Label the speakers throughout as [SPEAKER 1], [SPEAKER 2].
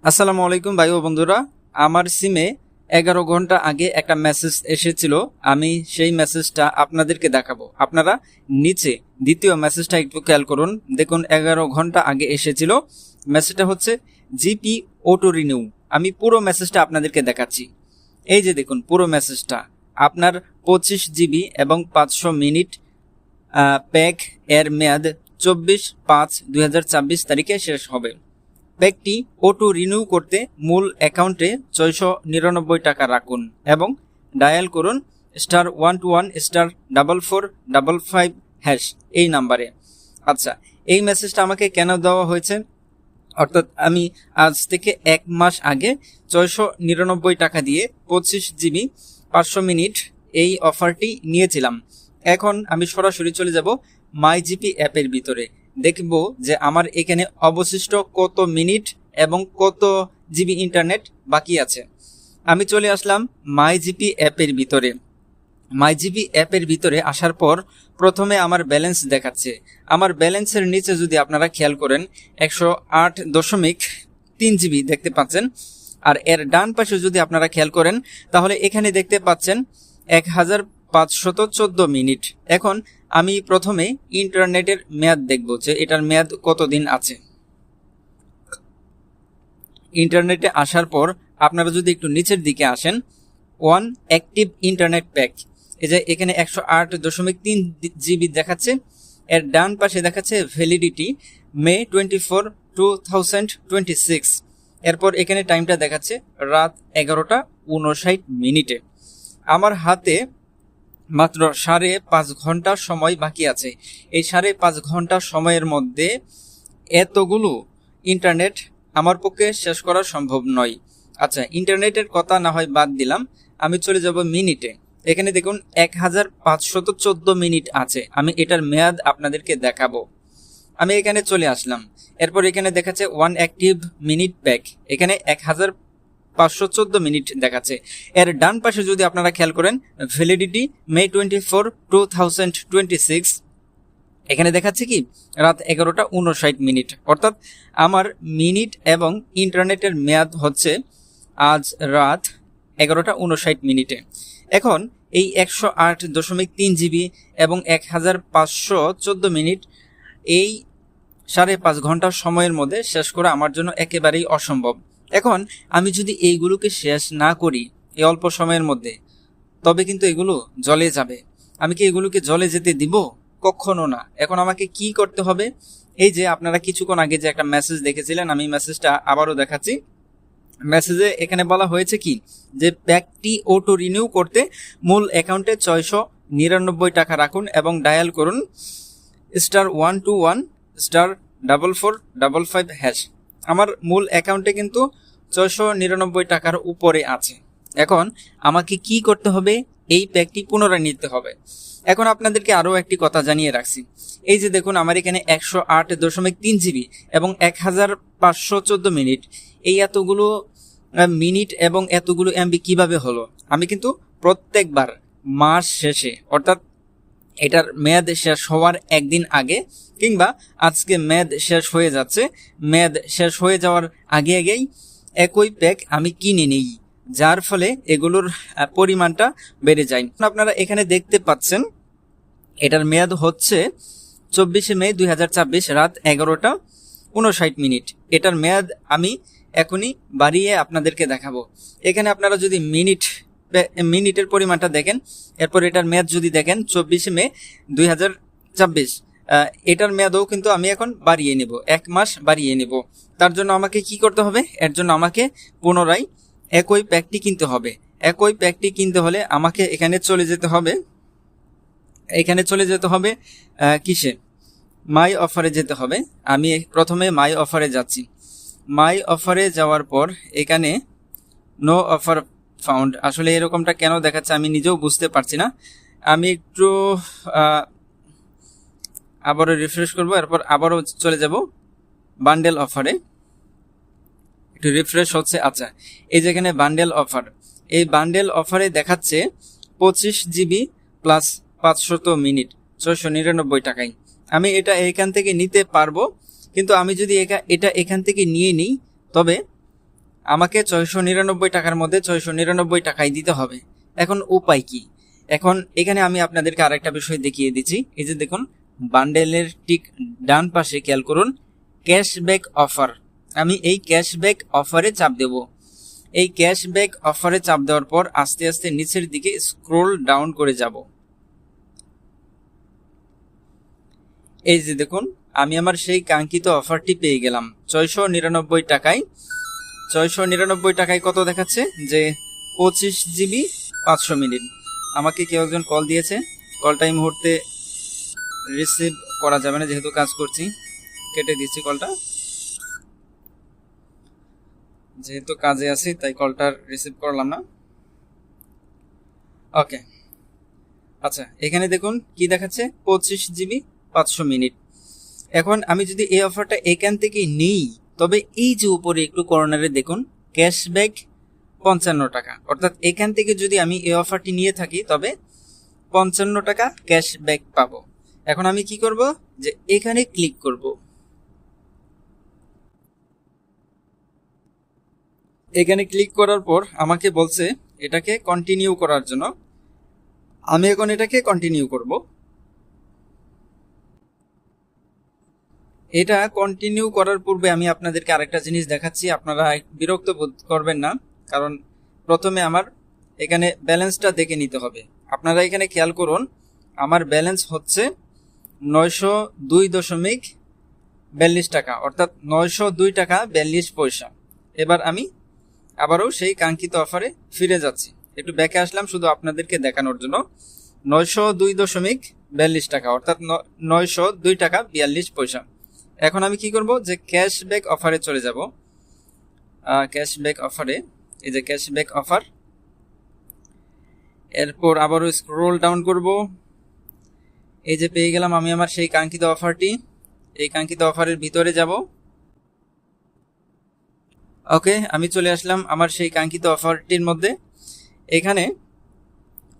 [SPEAKER 1] আসসালামু আলাইকুম ভাই ও বন্ধুরা, আমার সিমে 11 ঘন্টা আগে একটা মেসেজ এসেছিল। আমি সেই মেসেজটা আপনাদেরকে দেখাবো। আপনারা নিচে দ্বিতীয় মেসেজটা একটু খেয়াল করুন। দেখুন 11 ঘন্টা আগে এসেছিল। মেসেজটা হচ্ছে জিপি অটো রিনিউ। আমি পুরো মেসেজটা আপনাদেরকে দেখাচ্ছি। এই যে দেখুন পুরো মেসেজটা। আপনার 25 জিবি এবং 500 মিনিট প্যাক এর মেয়াদ 24/5/2024 তারিখে শেষ হবে। প্যাকটি অটো রিনিউ করতে মূল অ্যাকাউন্টে 699 টাকা রাখুন এবং ডায়াল করুন *11*4455# এই নাম্বারে। আচ্ছা, এই মেসেজটা আমাকে কেন দেওয়া হয়েছে? অর্থাৎ আমি আজ থেকে 1 মাস আগে 699 টাকা দিয়ে 25 জিবি 500 মিনিট এই অফারটি নিয়েছিলাম। এখন আমি সরাসরি চলে যাব মাই জিপি অ্যাপের ভিতরে, দেখব যে আমার এখানে অবশিষ্ট কত মিনিট এবং কত জিবি ইন্টারনেট বাকি আছে। আমি চলে আসলাম মাই জিপি অ্যাপের ভিতরে। মাই জিপি অ্যাপের ভিতরে আসার পর প্রথমে আমার ব্যালেন্স দেখাচ্ছে। আমার ব্যালেন্সের নিচে যদি আপনারা খেয়াল করেন 108.3 জিবি দেখতে পাচ্ছেন। আর এর ডান পাশে যদি আপনারা খেয়াল করেন তাহলে এখানে দেখতে পাচ্ছেন 1514 মিনিট। এখন আমি প্রথমে ইন্টারনেটের মেয়াদ দেখব যে এটার মেয়াদ কতদিন আছে। ইন্টারনেটে আসার পর আপনারা যদি একটু নিচের দিকে আসেন, ওয়ান অ্যাক্টিভ ইন্টারনেট প্যাক, এই যে এখানে 108.3 জিবি দেখাচ্ছে। এর ডান পাশে দেখাচ্ছে ভ্যালিডিটি মে 24, 2026। এরপর এখানে টাইমটা দেখাচ্ছে রাত 11:59 আমার হাতে মাত্র 5.5 ঘন্টা সময় বাকি আছে। এই 5.5 ঘন্টা সময়ের মধ্যে এতগুলো ইন্টারনেট আমার পক্ষে শেষ করা সম্ভব নয়। আচ্ছা, ইন্টারনেটের কথা না হয় বাদ দিলাম, আমি চলে যাব মিনিটে। এখানে দেখুন 1514 মিনিট আছে। আমি এটার মেয়াদ আপনাদেরকে দেখাবো। আমি এখানে চলে আসলাম। এরপর এখানে দেখাচ্ছে ওয়ান অ্যাক্টিভ মিনিট প্যাক, এখানে 1514 মিনিট দেখাচ্ছে। এর ডান পাশে যদি আপনারা খেয়াল করেন ভ্যালিডিটি মে 24, 2026, এখানে দেখাচ্ছে কি রাত 11:59। অর্থাৎ আমার মিনিট এবং ইন্টারনেটের মেয়াদ হচ্ছে আজ রাত 11:59। এখন এই 108.3 জিবি এবং 1514 মিনিট এই 5.5 ঘন্টা সময়ের মধ্যে শেষ করা আমার জন্য একেবারেই অসম্ভব। এখন আমি যদি এইগুলোকে শেষ না করি এই অল্প সময়ের মধ্যে, তবে কিন্তু এগুলো জ্বলে যাবে। আমি কি এগুলোকে জ্বলে যেতে দিব? কখনো না। এখন আমাকে কি করতে হবে? এই যে আপনারা কিছুক্ষণ আগে যে একটা মেসেজ দেখেছিলেন, আমি মেসেজটা আবারও দেখাচ্ছি। মেসেজে এখানে বলা হয়েছে কি যে প্যাকটি অটো রিনিউ করতে মূল অ্যাকাউন্টে 699 টাকা রাখুন এবং ডায়াল করুন *121*4455#। আমার মূল অ্যাকাউন্টে কিন্তু 699 টাকার উপরে আছে। এখন আমাকে কি করতে হবে? এই প্যাকটি পুনরায় নিতে হবে। এখন আপনাদেরকে আরও একটি কথা জানিয়ে রাখছি। এই যে দেখুন আমার এখানে 108.3 জিবি এবং 1514 মিনিট, এই এতগুলো মিনিট এবং এতগুলো এমবি কিভাবে হলো? আমি কিন্তু প্রত্যেকবার মাস শেষে, অর্থাৎ এটার মেয়াদ শেষ হওয়ার একদিন আগে, কিংবা আজকে মেয়াদ শেষ হয়ে যাচ্ছে, মেয়াদ শেষ হয়ে যাওয়ার আগে আগেই একই প্যাক আমি কিনে নিই, যার ফলে এগুলোর পরিমাণটা বেড়ে যায়। আপনারা এখানে দেখতে পাচ্ছেন এটার মেয়াদ হচ্ছে 24 মে 2024 রাত 11:59। এটার মেয়াদ আমি এখনই বাড়িয়ে আপনাদেরকে দেখাবো। এখানে আপনারা যদি মিনিটের পরিমাণটা দেখেন, এরপর এটার মেয়াদ যদি দেখেন 24 মে 2024, এটার মেয়াদও কিন্তু আমি এখন বাড়িয়ে নেব, 1 মাস বাড়িয়ে নেব। তার জন্য আমাকে কি করতে হবে? এর জন্য আমাকে পুনরায় একই প্যাকটি কিনতে হবে। একই প্যাকটি কিনতে হলে আমাকে এখানে চলে যেতে হবে কিসে? মাই অফারে যেতে হবে। আমি প্রথমে মাই অফারে যাচ্ছি। মাই অফারে যাওয়ার পর এখানে নো অফার ফাউন্ড, আসলে এরকমটা কেন দেখাচ্ছে আমি নিজেও বুঝতে পারছি না। আমি একটু আবারও রিফ্রেশ করব, এরপর আবারও চলে যাব বান্ডেল অফারে। একটু রিফ্রেশ হচ্ছে। আচ্ছা, এই যেখানে বান্ডেল অফার, এই বান্ডেল অফারে দেখাচ্ছে 25 জিবি প্লাস 500 মিনিট 699 টাকায়। আমি এটা এখান থেকে নিতে পারবো, কিন্তু আমি যদি এটা এখান থেকে নিয়ে নিই তবে আমাকে 699 টাকার মধ্যে 699 টাকাই দিতে হবে। এখন উপায় কি? এখন এখানে আমি আপনাদেরকে আরেকটা বিষয় দেখিয়ে দিচ্ছি। এই যে দেখুন, বান্ডেলের ঠিক ডান পাশে খেয়াল করুন, ক্যাশব্যাক অফার। আমি এই ক্যাশব্যাক অফারে চাপ দেব। এই ক্যাশব্যাক অফারে চাপ দেওয়ার পর আস্তে আস্তে নিচের দিকে স্ক্রোল ডাউন করে যাব। এই যে দেখুন, আমি আমার সেই কাঙ্ক্ষিত অফারটি পেয়ে গেলাম 699 টাকায়। 699 টাকায় কত দেখাচ্ছে? যে 25 জিবি 500 মিনিট। আমাকে কেউ একজন কল দিয়েছে, কলটা এই মুহূর্তে রিসিভ করা যাবে না, যেহেতু কাজ করছি। কেটে দিচ্ছি কলটা, যেহেতু কাজে আছি তাই কলটা রিসিভ করলাম না। ওকে, আচ্ছা, এখানে দেখুন কি দেখাচ্ছে, 25 জিবি 500 মিনিট। এখন আমি যদি এই অফারটা এখান থেকে নিই, তবে এই যে উপরে একটু কর্নারে দেখুন ক্যাশব্যাক 55 টাকা, অর্থাৎ এখান থেকে যদি আমি এই অফারটি নিয়ে থাকি তবে 55 টাকা ক্যাশব্যাক পাবো। এখন আমি কি করব, যে এখানে ক্লিক করব। এখানে ক্লিক করার পর আমাকে বলছে এটাকে কন্টিনিউ করার জন্য। আমি এখন এটাকে কন্টিনিউ করব। এটা কন্টিনিউ করার পূর্বে আমি আপনাদেরকে আরেকটা জিনিস দেখাচ্ছি, আপনারা বিরক্ত বোধ করবেন না, কারণ প্রথমে আমার এখানে ব্যালেন্সটা দেখে নিতে হবে। আপনারা এখানে খেয়াল করুন, আমার ব্যালেন্স হচ্ছে 902.42 টাকা, অর্থাৎ 902 টাকা 42 পয়সা। এবার আমি আবারও সেই কাঙ্ক্ষিত অফারে ফিরে যাচ্ছি। একটু ব্যাকে আসলাম শুধু আপনাদেরকে দেখানোর জন্য। 902.42 টাকা, অর্থাৎ 902 টাকা 42 পয়সা। এখন আমি কি করব, যে ক্যাশব্যাক অফারে চলে যাব। ক্যাশব্যাক অফারে, এই যে ক্যাশব্যাক অফার, এরপর আবারও স্ক্রোল ডাউন করব। এই যে পেয়ে গেলাম আমি আমার সেই কাঙ্ক্ষিত অফারটি। এই কাঙ্ক্ষিত অফারের ভিতরে যাব। ওকে, আমি চলে আসলাম আমার সেই কাঙ্ক্ষিত অফারটির মধ্যে। এখানে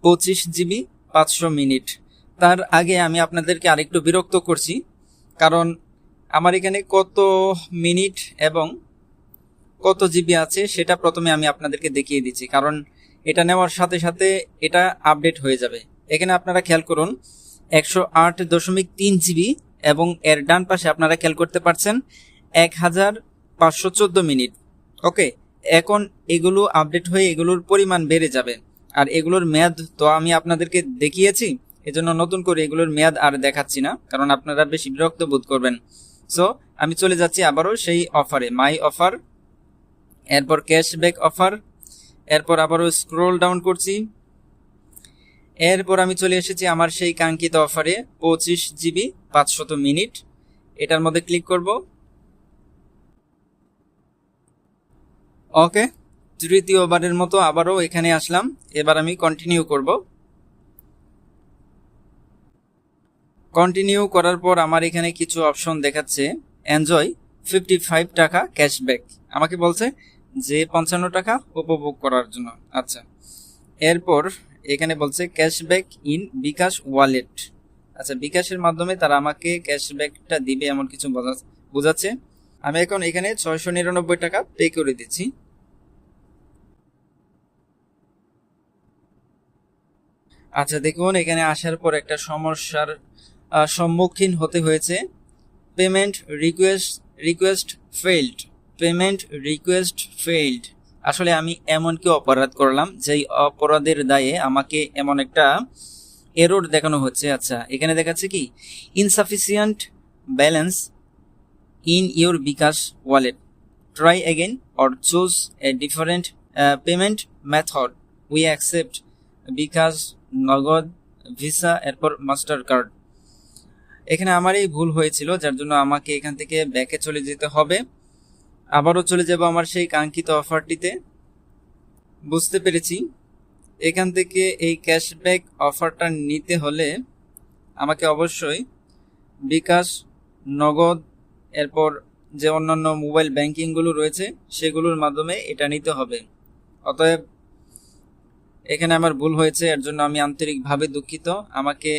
[SPEAKER 1] 25 জিবি 500 মিনিট। তার আগে আমি আপনাদেরকে আরেকটু বিরক্ত করছি, কারণ আমার এখানে কত মিনিট এবং কত জিবি আছে সেটা প্রথমে আমি আপনাদেরকে দেখিয়ে দিচ্ছি, কারণ এটা নেওয়ার সাথে সাথে এটা আপডেট হয়ে যাবে। এখানে আপনারা খেয়াল করুন 108.3 জিবি, এবং এর ডান পাশে আপনারা খেয়াল করতে পারছেন 1514 মিনিট। ওকে, এখন এগুলো আপডেট হয়ে এগুলোর পরিমাণ বেড়ে যাবে, আর এগুলোর মেয়াদ তো আমি আপনাদেরকে দেখিয়েছি, এজন্য নতুন করে এগুলোর মেয়াদ আর দেখাচ্ছি না, কারণ আপনারা বেশি বিরক্ত বোধ করবেন। সো আমি চলে যাচ্ছি আবারও সেই অফারে, মাই অফার, এরপর ক্যাশব্যাক অফার, এরপর আবারও স্ক্রোল ডাউন করছি। এরপর আমি চলে এসেছি আমার সেই কাঙ্ক্ষিত অফারে 25 জিবি 500 মিনিট। এটার মধ্যে ক্লিক করব। ওকে, তৃতীয়বারের মতো আবারও এখানে আসলাম। এবার আমি কন্টিনিউ করব। কন্টিনিউ করার পর আমার এখানে কিছু অপশন দেখাচ্ছে, এনজয় 55 টাকা ক্যাশব্যাক। আমাকে বলছে যে 55 টাকা উপভোগ করার জন্য। আচ্ছা, এরপর এখানে বলছে ক্যাশব্যাক ইন বিকাশ ওয়ালেট। আচ্ছা, বিকাশের মাধ্যমে তারা আমাকে ক্যাশব্যাকটা দিবে এমন কিছু বোঝাচ্ছে। আমি এখন এখানে 699 টাকা পে করে দিচ্ছি। আচ্ছা, দেখুন এখানে আসার পর একটা সমস্যার সম্মুখীন হতে হয়েছে। Payment request failed, payment request failed. আসলে আমি এমন কি অপরাধ করলাম যেই অপরাধের দায়ে আমাকে এমন একটা এরর দেখানো হচ্ছে। আচ্ছা, এখানে দেখাচ্ছে কি, insufficient balance in your bKash wallet, try again or choose a different payment method, we accept bKash, Nagad, Visa, এরপর মাস্টার কার্ড। এখানে আমার এই ভুল হয়েছিল, যার জন্য আমাকে এখান থেকে ব্যাকে চলে যেতে হবে। আবারও চলে যাব আমার সেই কাঙ্ক্ষিত অফারটিতে। বুঝতে পেরেছি, এখান থেকে এই ক্যাশব্যাক অফারটা নিতে হলে আমাকে অবশ্যই বিকাশ, নগদ, এরপর যে অন্যান্য মোবাইল ব্যাংকিংগুলো রয়েছে সেগুলোর মাধ্যমে এটা নিতে হবে। অতএব এখানে আমার ভুল হয়েছে, এর জন্য আমি আন্তরিকভাবে দুঃখিত। আমাকে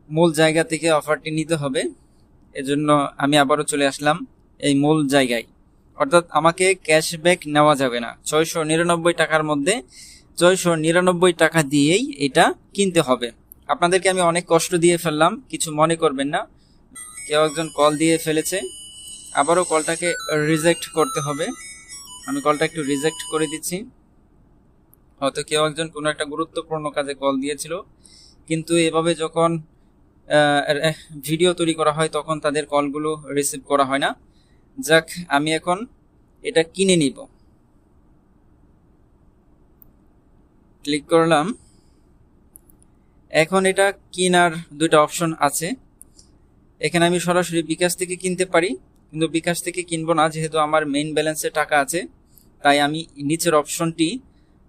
[SPEAKER 1] মূল জায়গা থেকে অফারটি নিতে হবে, এজন্য আমি আবারও চলে আসলাম এই মূল জায়গায়। অর্থাৎ আমাকে ক্যাশব্যাক নেওয়া যাবে না। 699 টাকার মধ্যে 699 টাকা দিয়েই এটা কিনতে হবে। আপনাদেরকে আমি অনেক কষ্ট দিয়ে ফেললাম, কিছু মনে করবেন না। কেউ একজন কল দিয়ে ফেলেছে, আবারও কলটাকে রিজেক্ট করতে হবে। আমি কলটা একটু রিজেক্ট করে দিচ্ছি। হয়তো কেউ একজন কোনো একটা গুরুত্বপূর্ণ কাজে কল দিয়েছিল, কিন্তু এভাবে যখন ভিডিও তৈরি করা হয় তখন তাদের কলগুলো রিসিভ করা হয় না। যাক, আমি এখন এটা কিনে নিব। ক্লিক করলাম। এখন এটা কেনার দুইটা অপশন আছে। এখানে আমি সরাসরি বিকাশ থেকে কিনতে পারি, কিন্তু বিকাশ থেকে কিনবো না, যেহেতু আমার মেইন ব্যালেন্সে টাকা আছে। তাই আমি নিচের অপশনটি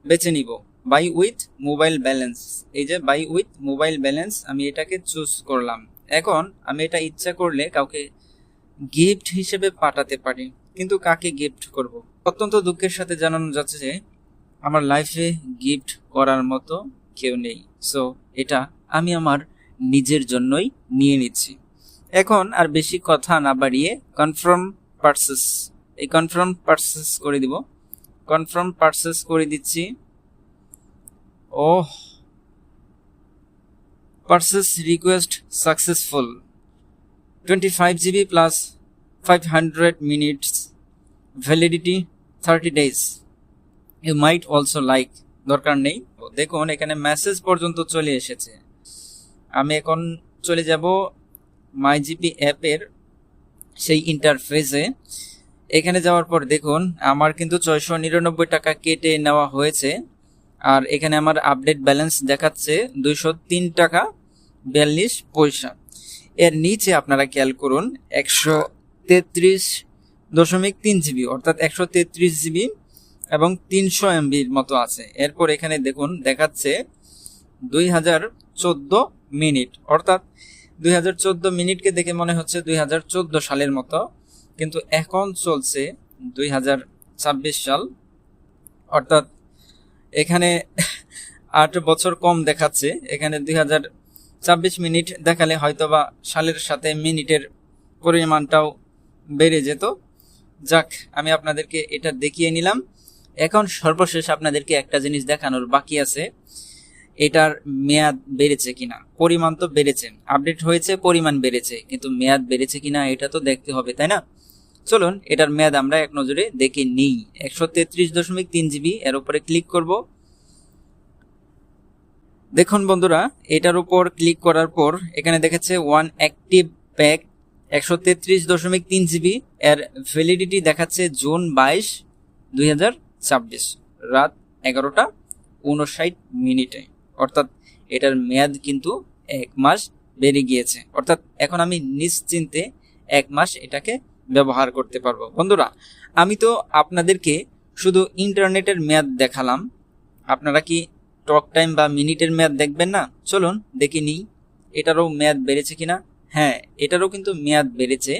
[SPEAKER 1] বেছে নিব, বাই উইথ মোবাইল ব্যালেন্স। এই যে বাই উইথ মোবাইল ব্যালেন্স, আমি এটাকে চুজ করলাম। এখন আমি এটা ইচ্ছা করলে কাউকে গিফট হিসেবে পাঠাতে পারি, কিন্তু কাকে গিফট করব? অত্যন্ত দুঃখের সাথে জানানো যাচ্ছে যে আমার লাইফে গিফট করার মতো কেউ নেই। সো এটা আমি আমার নিজের জন্যই নিয়ে নিচ্ছি। এখন আর বেশি কথা না বাড়িয়ে কনফার্ম পারচেস, এই কনফার্ম পারচেস করে দিব। কনফার্ম পারচেস করে দিচ্ছি। Purchase request successful, 25 GB plus 500 minutes, validity 30 days, you might also like. দরকার নেই। দেখুন এখানে মেসেজ পর্যন্ত চলে এসেছে। আমি এখন চলে যাব মাইজিপি অ্যাপের সেই ইন্টারফেসে। এখানে যাওয়ার পর দেখুন আমার কিন্তু 699 টাকা কেটে নেওয়া হয়েছে, আর এখানে আমার আপডেট ব্যালেন্স দেখাচ্ছে 203 টাকা 42 পয়সা। এর নিচে আপনারা খেয়াল করুন 133.3 GB, অর্থাৎ 133 GB এবং 300 MBর মতো আছে। এরপর এখানে দেখুন দেখাচ্ছে 2014 মিনিট, অর্থাৎ 2014 মিনিটকে দেখে মনে হচ্ছে 2014 সালের মতো, কিন্তু এখন চলছে 2026 সাল, অর্থাৎ এখানে 8 বছর কম দেখাচ্ছে। এখানে 2026 মিনিট দেখালে হয়তোবা সালের সাথে মিনিটের পরিমাণটাও বেড়ে যেত। যাক, আমি আপনাদেরকে এটা দেখিয়ে নিলাম। এখন সর্বশেষ আপনাদেরকে একটা জিনিস দেখানোর বাকি আছে, এটার মেয়াদ বেড়েছে কিনা। পরিমাণ তো বেড়েছে, আপডেট হয়েছে, পরিমাণ বেড়েছে, কিন্তু মেয়াদ বেড়েছে কিনা এটা তো দেখতে হবে, তাই না? চলুন এটার মেয়াদ আমরা এক নজরে দেখে নিই। 133.3 GB, এর উপরে ক্লিক করব। দেখুন বন্ধুরা, এটার উপর ক্লিক করার পর এখানে দেখাচ্ছে ওয়ান অ্যাক্টিভ প্যাক 133.3 GB, এর ভ্যালিডিটি দেখাচ্ছে জুন 22, 2026 রাত 11:59 মিনিটে, অর্থাৎ এটার মেয়াদ কিন্তু 1 মাস বেড়ে গিয়েছে। অর্থাৎ এখন আমি নিশ্চিন্তে 1 মাস এটাকে ব্যবহার করতে পারবো। বন্ধুরা, আমি তো আপনাদেরকে শুধু ইন্টারনেটের মেয়াদ দেখালাম, আপনারা কি টক টাইম বা মিনিটের মেয়াদ দেখবেন না? চলুন দেখে নিই এটারও মেয়াদ বেড়েছে কিনা। হ্যাঁ, এটারও কিন্তু মেয়াদ বেড়েছে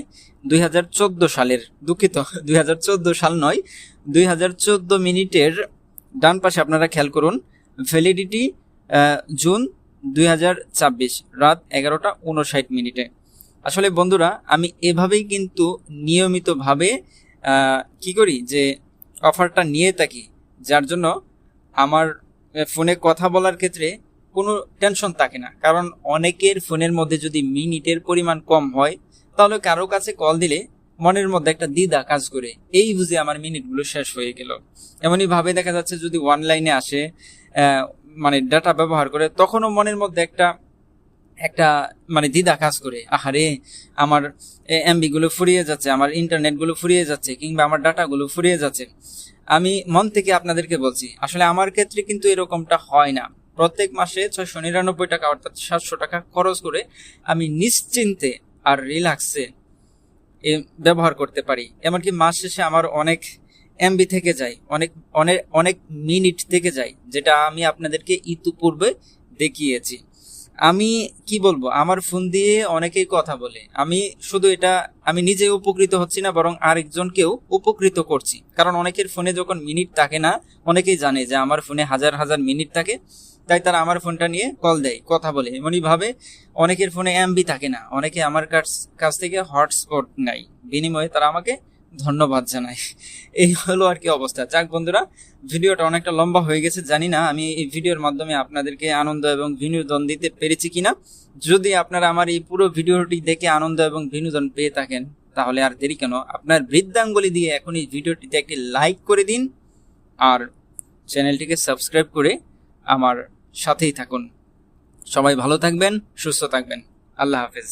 [SPEAKER 1] 2014 সালের, দুঃখিত 2014 সাল নয়, 2014 মিনিটের ডান পাশে আপনারা খেয়াল করুন, ভ্যালিডিটি জুন 2026 রাত 11:59 মিনিটে। আসলে বন্ধুরা, আমি এভাবেই কিন্তু নিয়মিতভাবে কি করি যে অফারটা নিয়ে থাকি, যার জন্য আমার ফোনে কথা বলার ক্ষেত্রে কোনো টেনশন থাকে না। কারণ অনেকের ফোনের মধ্যে যদি মিনিটের পরিমাণ কম হয়, তাহলে কারো কাছে কল দিলে মনের মধ্যে একটা দ্বিধা কাজ করে, এই বুঝে আমার মিনিটগুলো শেষ হয়ে গেল। এমনই ভাবে দেখা যাচ্ছে যদি অনলাইনে আসে, মানে ডাটা ব্যবহার করে, তখনও মনের মধ্যে একটা মানে দ্বিধা কাজ করে, আহারে আমার এমবিগুলো ফুরিয়ে যাচ্ছে, আমার ইন্টারনেটগুলো ফুরিয়ে যাচ্ছে, কিংবা আমার ডাটাগুলো ফুরিয়ে যাচ্ছে। আমি মন থেকে আপনাদেরকে বলছি, আসলে আমার ক্ষেত্রে কিন্তু এরকমটা হয় না। প্রত্যেক মাসে 699 টাকা অর্থাৎ 700 টাকা খরচ করে আমি নিশ্চিন্তে আর রিল্যাক্সে ব্যবহার করতে পারি। এমনকি মাস শেষে আমার অনেক এমবি থেকে যায়, অনেক অনেক অনেক মিনিট থেকে যায়, যেটা আমি আপনাদেরকে ইতিপূর্বে দেখিয়েছি। আমি কি বলবো, আমার ফোন দিয়ে অনেকেই কথা বলে, আমি শুধু এটা আমি নিজে উপকৃত হচ্ছি না, বরং আরেকজনকেও উপকৃত করছি। কারণ অনেকের ফোনে যখন মিনিট থাকে না, অনেকেই জানে যে আমার ফোনে হাজার হাজার মিনিট থাকে, তাই তারা আমার ফোনটা নিয়ে কল দেয়, কথা বলে। এমনই ভাবে অনেকের ফোনে এমবি থাকে না, অনেকে আমার কাছ থেকে হটস্পট নাই, বিনিময়ে তারা আমাকে ধন্যবাদ জানাই। এই হলো আর কি অবস্থা। যাক বন্ধুরা, ভিডিওটা অনেকটা লম্বা হয়ে গেছে, জানি না আমি এই ভিডিওর মাধ্যমে আপনাদেরকে আনন্দ এবং বিনোদন দিতে পেরেছি কিনা। যদি আপনারা আমার এই পুরো ভিডিওটি দেখে আনন্দ এবং বিনোদন পেয়ে থাকেন, তাহলে আর দেরি কেন, আপনার বৃদ্ধাঙ্গুলি দিয়ে এখন এই ভিডিওটিতে একটি লাইক করে দিন আর চ্যানেলটিকে সাবস্ক্রাইব করে আমার সাথেই থাকুন। সবাই ভালো থাকবেন, সুস্থ থাকবেন। আল্লাহ হাফেজ।